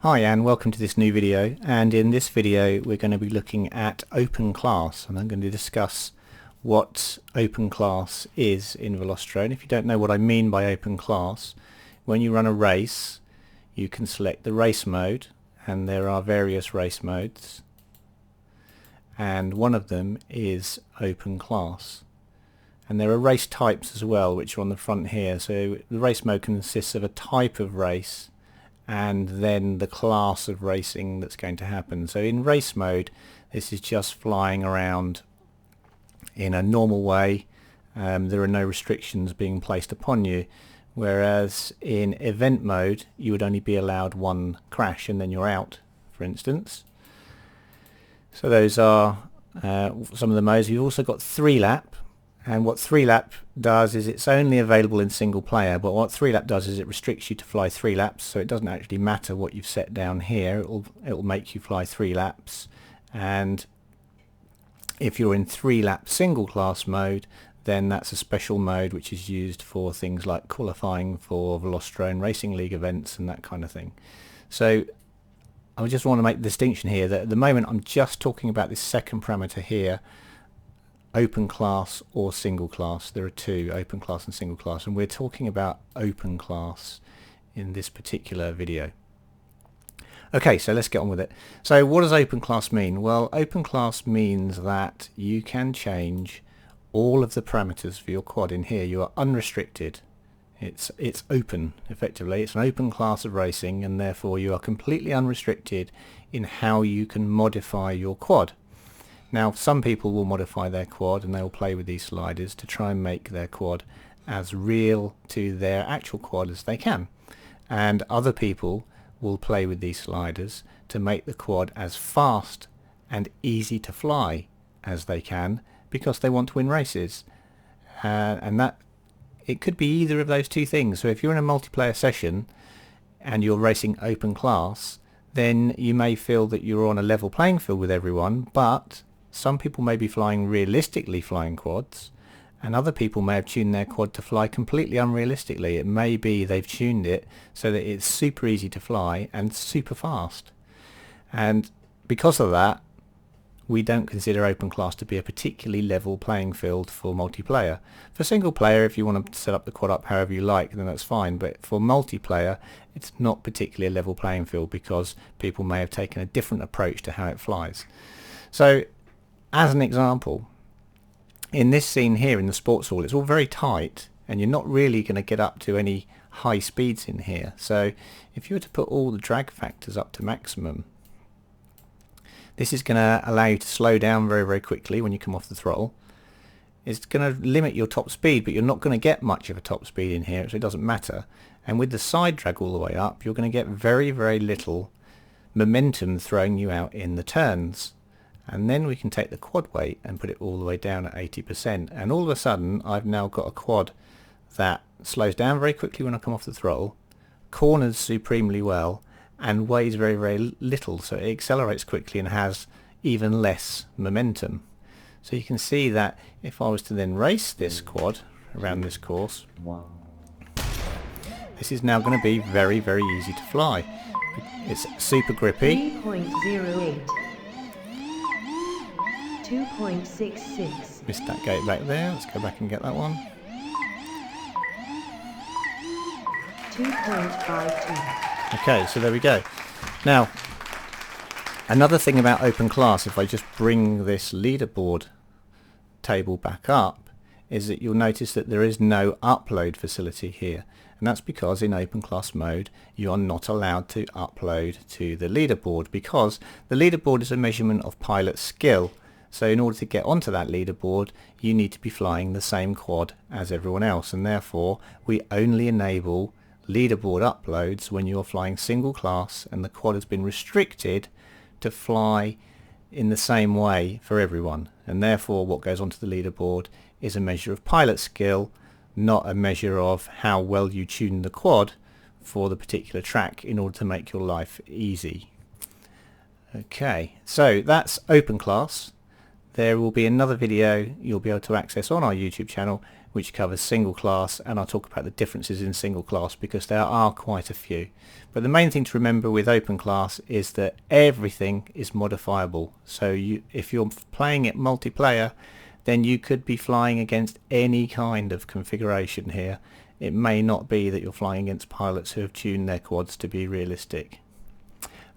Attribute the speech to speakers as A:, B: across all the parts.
A: Hi and welcome to this new video, and in this video we're going to be looking at open class, and I'm going to discuss what open class is in Velostrone. If you don't know what I mean by open class, when you run a race you can select the race mode, and there are various race modes, and one of them is open class. And there are race types as well, which are on the front here. So the race mode consists of a type of race and then the class of racing that's going to happen. So in race mode, this is just flying around in a normal way. There are no restrictions being placed upon you, whereas in event mode you would only be allowed one crash and then you're out, for instance. So those are some of the modes. You've also got 3-lap. And what 3-lap does is it's only available in single player, but what 3-lap does is it restricts you to fly 3 laps, so it doesn't actually matter what you've set down here. It'll make you fly 3 laps. And if you're in 3-lap single class mode, then that's a special mode which is used for things like qualifying for Velostrone Racing League events and that kind of thing. So I just want to make the distinction here that at the moment I'm just talking about this second parameter here, open class or single class. There are two, open class and single class, and we're talking about open class in this particular video. Okay, so let's get on with it. So what does open class mean? Well, open class means that you can change all of the parameters for your quad in here. You are unrestricted. It's open, effectively. It's an open class of racing, and therefore you are completely unrestricted in how you can modify your quad. Now, some people will modify their quad and they will play with these sliders to try and make their quad as real to their actual quad as they can. And other people will play with these sliders to make the quad as fast and easy to fly as they can, because they want to win races. And that it could be either of those two things. So if you're in a multiplayer session and you're racing open class, then you may feel that you're on a level playing field with everyone, but some people may be flying realistically flying quads, and other people may have tuned their quad to fly completely unrealistically. It may be they've tuned it so that it's super easy to fly and super fast. And because of that, we don't consider open class to be a particularly level playing field for multiplayer. For single player, if you want to set up the quad up however you like, then that's fine. But for multiplayer, it's not particularly a level playing field because people may have taken a different approach to how it flies. So as an example, in this scene here in the sports hall, it's all very tight and you're not really going to get up to any high speeds in here. So if you were to put all the drag factors up to maximum, this is going to allow you to slow down very, very quickly when you come off the throttle. It's going to limit your top speed, but you're not going to get much of a top speed in here, so it doesn't matter. And with the side drag all the way up, you're going to get very, very little momentum throwing you out in the turns. And then we can take the quad weight and put it all the way down at 80%, and all of a sudden I've now got a quad that slows down very quickly when I come off the throttle, corners supremely well, and weighs very, very little, so it accelerates quickly and has even less momentum. So you can see that if I was to then race this quad around this course, this is now going to be very, very easy to fly. It's super grippy.
B: 3.08 2.66.
A: Missed that gate back there. Let's go back and get that one.
B: 2.52.
A: Okay, so there we go. Now, another thing about open class, if I just bring this leaderboard table back up, is that you'll notice that there is no upload facility here. And that's because in open class mode you are not allowed to upload to the leaderboard, because the leaderboard is a measurement of pilot skill. So in order to get onto that leaderboard, you need to be flying the same quad as everyone else, and therefore we only enable leaderboard uploads when you're flying single class and the quad has been restricted to fly in the same way for everyone. And therefore what goes onto the leaderboard is a measure of pilot skill, not a measure of how well you tune the quad for the particular track in order to make your life easy. Okay, so that's open class. There will be another video you'll be able to access on our YouTube channel which covers single class, and I'll talk about the differences in single class because there are quite a few. But the main thing to remember with open class is that everything is modifiable. So if you're playing it multiplayer, then you could be flying against any kind of configuration here. It may not be that you're flying against pilots who have tuned their quads to be realistic.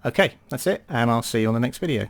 A: Okay, that's it, and I'll see you on the next video.